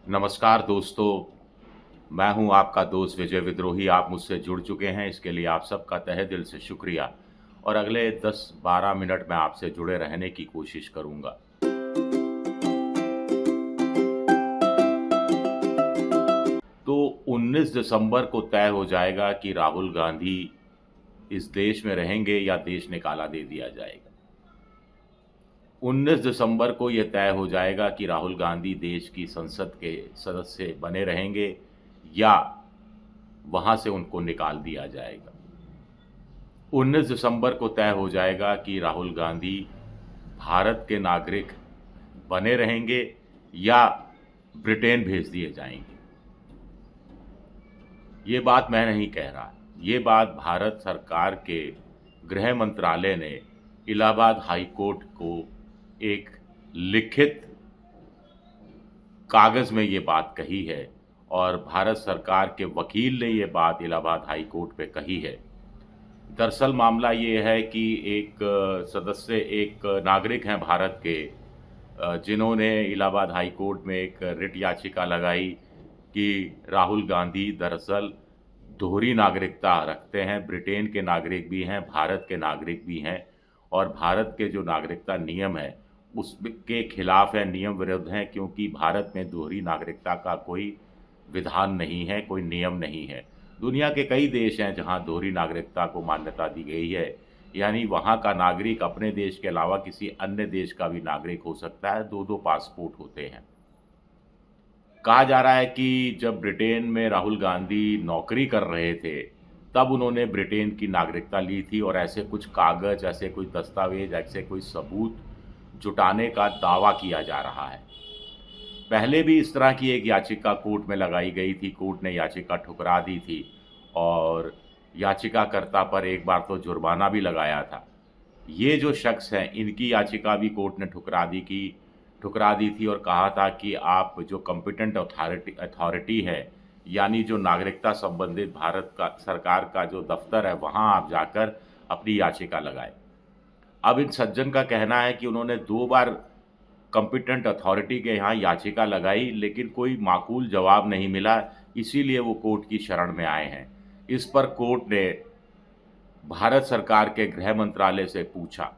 नमस्कार दोस्तों, मैं हूं आपका दोस्त विजय विद्रोही। आप मुझसे जुड़ चुके हैं, इसके लिए आप सबका तहे दिल से शुक्रिया। और अगले 10-12 मिनट मैं आपसे जुड़े रहने की कोशिश करूंगा। तो 19 दिसंबर को तय हो जाएगा कि राहुल गांधी इस देश में रहेंगे या देश निकाला दे दिया जाएगा। 19 दिसंबर को यह तय हो जाएगा कि राहुल गांधी देश की संसद के सदस्य बने रहेंगे या वहां से उनको निकाल दिया जाएगा। 19 दिसंबर को तय हो जाएगा कि राहुल गांधी भारत के नागरिक बने रहेंगे या ब्रिटेन भेज दिए जाएंगे। ये बात मैं नहीं कह रहा, ये बात भारत सरकार के गृह मंत्रालय ने इलाहाबाद हाई कोर्ट को एक लिखित कागज़ में ये बात कही है और भारत सरकार के वकील ने ये बात इलाहाबाद हाई कोर्ट पे कही है। दरअसल मामला ये है कि एक सदस्य, एक नागरिक हैं भारत के, जिन्होंने इलाहाबाद हाई कोर्ट में एक रिट याचिका लगाई कि राहुल गांधी दरअसल दोहरी नागरिकता रखते हैं, ब्रिटेन के नागरिक भी हैं, भारत के नागरिक भी हैं, और भारत के जो नागरिकता नियम है उसके खिलाफ है, नियम विरुद्ध हैं, क्योंकि भारत में दोहरी नागरिकता का कोई विधान नहीं है, कोई नियम नहीं है। दुनिया के कई देश हैं जहां दोहरी नागरिकता को मान्यता दी गई है, यानी वहां का नागरिक अपने देश के अलावा किसी अन्य देश का भी नागरिक हो सकता है, दो दो पासपोर्ट होते हैं। कहा जा रहा है कि जब ब्रिटेन में राहुल गांधी नौकरी कर रहे थे, तब उन्होंने ब्रिटेन की नागरिकता ली थी और ऐसे कुछ कागज़, ऐसे कोई दस्तावेज, ऐसे कोई सबूत जुटाने का दावा किया जा रहा है। पहले भी इस तरह की एक याचिका कोर्ट में लगाई गई थी, कोर्ट ने याचिका ठुकरा दी थी और याचिकाकर्ता पर एक बार तो जुर्माना भी लगाया था। ये जो शख्स हैं, इनकी याचिका भी कोर्ट ने ठुकरा दी थी और कहा था कि आप जो कॉम्पिटेंट अथॉरिटी है, यानी जो नागरिकता संबंधित भारत का सरकार का जो दफ्तर है, वहाँ आप जाकर अपनी याचिका लगाएं। अब इन सज्जन का कहना है कि उन्होंने 2 बार कॉम्पिटेंट अथॉरिटी के यहाँ याचिका लगाई, लेकिन कोई माकूल जवाब नहीं मिला, इसीलिए वो कोर्ट की शरण में आए हैं। इस पर कोर्ट ने भारत सरकार के गृह मंत्रालय से पूछा।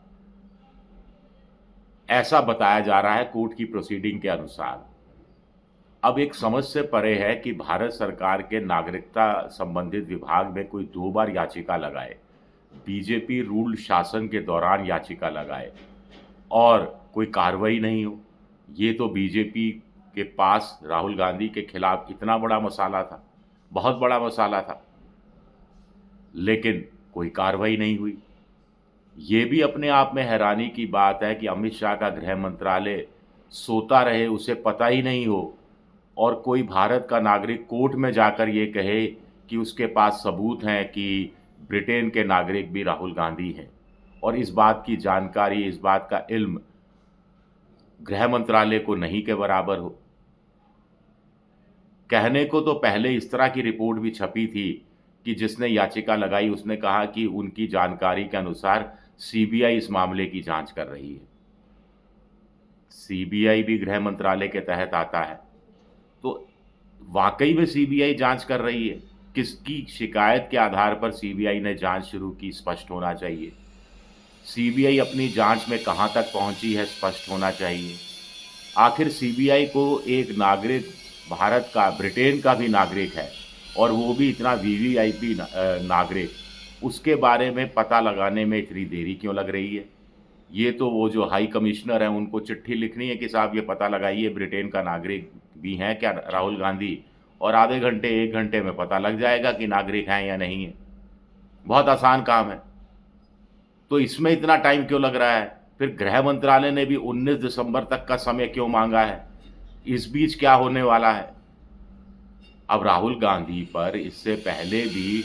ऐसा बताया जा रहा है कोर्ट की प्रोसीडिंग के अनुसार। अब एक समझ से परे है कि भारत सरकार के नागरिकता संबंधित विभाग में कोई 2 बार याचिका लगाए, बीजेपी रूल्ड शासन के दौरान याचिका लगाए और कोई कार्रवाई नहीं हो। ये तो बीजेपी के पास राहुल गांधी के खिलाफ इतना बड़ा मसाला था, बहुत बड़ा मसाला था, लेकिन कोई कार्रवाई नहीं हुई। ये भी अपने आप में हैरानी की बात है कि अमित शाह का गृह मंत्रालय सोता रहे, उसे पता ही नहीं हो, और कोई भारत का नागरिक कोर्ट में जाकर ये कहे कि उसके पास सबूत हैं कि ब्रिटेन के नागरिक भी राहुल गांधी हैं, और इस बात की जानकारी, इस बात का इल्म गृह मंत्रालय को नहीं के बराबर हो। कहने को तो पहले इस तरह की रिपोर्ट भी छपी थी कि जिसने याचिका लगाई उसने कहा कि उनकी जानकारी के अनुसार सीबीआई इस मामले की जांच कर रही है। सीबीआई भी गृह मंत्रालय के तहत आता है, तो वाकई में सीबीआई जांच कर रही है। किसकी शिकायत के आधार पर सीबीआई ने जांच शुरू की, स्पष्ट होना चाहिए। सीबीआई अपनी जांच में कहां तक पहुंची है, स्पष्ट होना चाहिए। आखिर सीबीआई को एक नागरिक, भारत का, ब्रिटेन का भी नागरिक है और वो भी इतना वीवीआईपी नागरिक, उसके बारे में पता लगाने में इतनी देरी क्यों लग रही है? ये तो वो जो हाई कमिश्नर हैं उनको चिट्ठी लिखनी है कि साहब ये पता लगाइए ब्रिटेन का नागरिक भी हैं क्या राहुल गांधी, और आधे घंटे 1 घंटे में पता लग जाएगा कि नागरिक हैं या नहीं है। बहुत आसान काम है। तो इसमें इतना टाइम क्यों लग रहा है? फिर गृह मंत्रालय ने भी 19 दिसंबर तक का समय क्यों मांगा है? इस बीच क्या होने वाला है? अब राहुल गांधी पर इससे पहले भी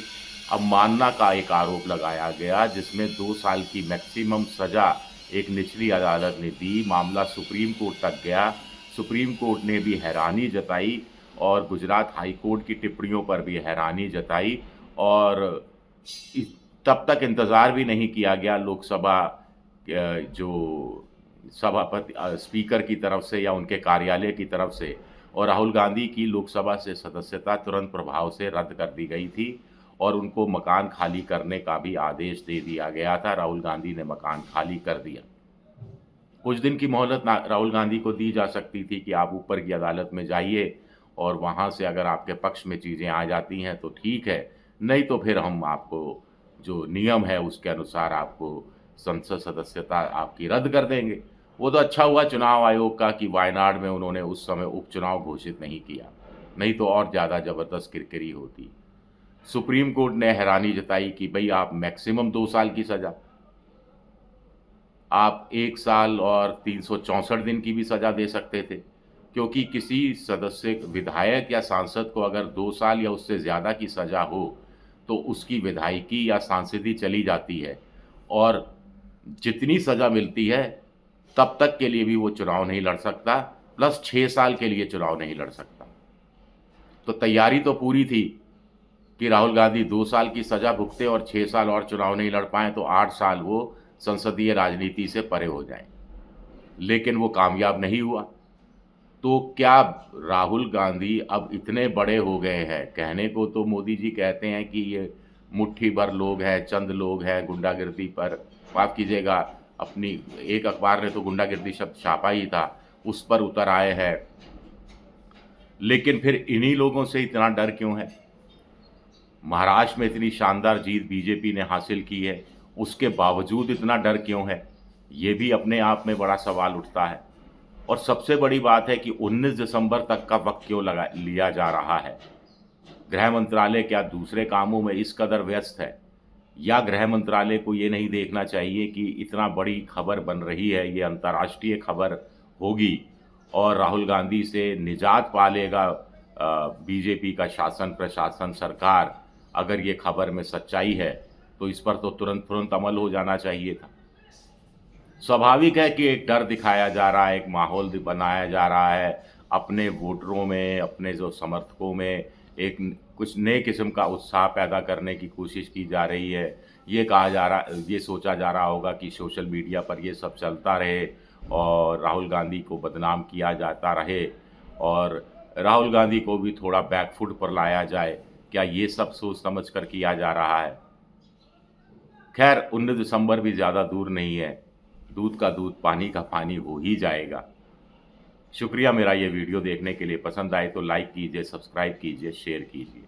अवमानना का एक आरोप लगाया गया, जिसमें 2 साल की मैक्सिमम सज़ा एक निचली अदालत ने दी। मामला सुप्रीम कोर्ट तक गया। सुप्रीम कोर्ट ने भी हैरानी जताई और गुजरात हाई कोर्ट की टिप्पणियों पर भी हैरानी जताई, और तब तक इंतज़ार भी नहीं किया गया लोकसभा जो सभापति, स्पीकर की तरफ से या उनके कार्यालय की तरफ से, और राहुल गांधी की लोकसभा से सदस्यता तुरंत प्रभाव से रद्द कर दी गई थी और उनको मकान खाली करने का भी आदेश दे दिया गया था। राहुल गांधी ने मकान खाली कर दिया। कुछ दिन की मोहलत राहुल गांधी को दी जा सकती थी कि आप ऊपर की अदालत में जाइए और वहाँ से अगर आपके पक्ष में चीज़ें आ जाती हैं तो ठीक है, नहीं तो फिर हम आपको जो नियम है उसके अनुसार आपको संसद सदस्यता आपकी रद्द कर देंगे। वो तो अच्छा हुआ चुनाव आयोग का कि वायनाड में उन्होंने उस समय उपचुनाव घोषित नहीं किया, नहीं तो और ज़्यादा ज़बरदस्त किरकिरी होती। सुप्रीम कोर्ट ने हैरानी जताई कि भई आप मैक्सिमम 2 साल की सज़ा, आप 1 साल और 364 दिन की भी सज़ा दे सकते थे, क्योंकि किसी सदस्य विधायक या सांसद को अगर 2 साल या उससे ज़्यादा की सज़ा हो, तो उसकी विधायकी या सांसदी चली जाती है और जितनी सज़ा मिलती है, तब तक के लिए भी वो चुनाव नहीं लड़ सकता, प्लस 6 साल के लिए चुनाव नहीं लड़ सकता। तो तैयारी तो पूरी थी कि राहुल गांधी 2 साल की सज़ा भुगते और 6 साल और चुनाव नहीं लड़ पाएँ, तो 8 साल वो संसदीय राजनीति से परे हो जाएँ। लेकिन वो कामयाब नहीं हुआ। तो क्या राहुल गांधी अब इतने बड़े हो गए हैं? कहने को तो मोदी जी कहते हैं कि ये मुट्ठी भर लोग हैं, चंद लोग हैं, गुंडागिर्दी पर माफ़ कीजिएगा, अपनी एक अखबार ने तो गुंडागिर्दी शब्द छापा ही था, उस पर उतर आए हैं। लेकिन फिर इन्हीं लोगों से इतना डर क्यों है? महाराष्ट्र में इतनी शानदार जीत बीजेपी ने हासिल की है, उसके बावजूद इतना डर क्यों है? ये भी अपने आप में बड़ा सवाल उठता है। और सबसे बड़ी बात है कि 19 दिसंबर तक का वक्त क्यों लिया जा रहा है? गृह मंत्रालय क्या दूसरे कामों में इस कदर व्यस्त है, या गृह मंत्रालय को ये नहीं देखना चाहिए कि इतना बड़ी खबर बन रही है, ये अंतर्राष्ट्रीय खबर होगी और राहुल गांधी से निजात पा लेगा बीजेपी का शासन, प्रशासन, सरकार। अगर ये खबर में सच्चाई है तो इस पर तो तुरंत अमल हो जाना चाहिए था। स्वाभाविक है कि एक डर दिखाया जा रहा है, एक माहौल बनाया जा रहा है, अपने वोटरों में, अपने जो समर्थकों में एक कुछ नए किस्म का उत्साह पैदा करने की कोशिश की जा रही है। ये सोचा जा रहा होगा कि सोशल मीडिया पर ये सब चलता रहे और राहुल गांधी को बदनाम किया जाता रहे और राहुल गांधी को भी थोड़ा बैकफुट पर लाया जाए। क्या ये सब सोच समझ कर किया जा रहा है? खैर, 19 दिसंबर भी ज़्यादा दूर नहीं है, दूध का दूध, पानी का पानी हो ही जाएगा। शुक्रिया मेरा ये वीडियो देखने के लिए। पसंद आए तो लाइक कीजिए, सब्सक्राइब कीजिए, शेयर कीजिए।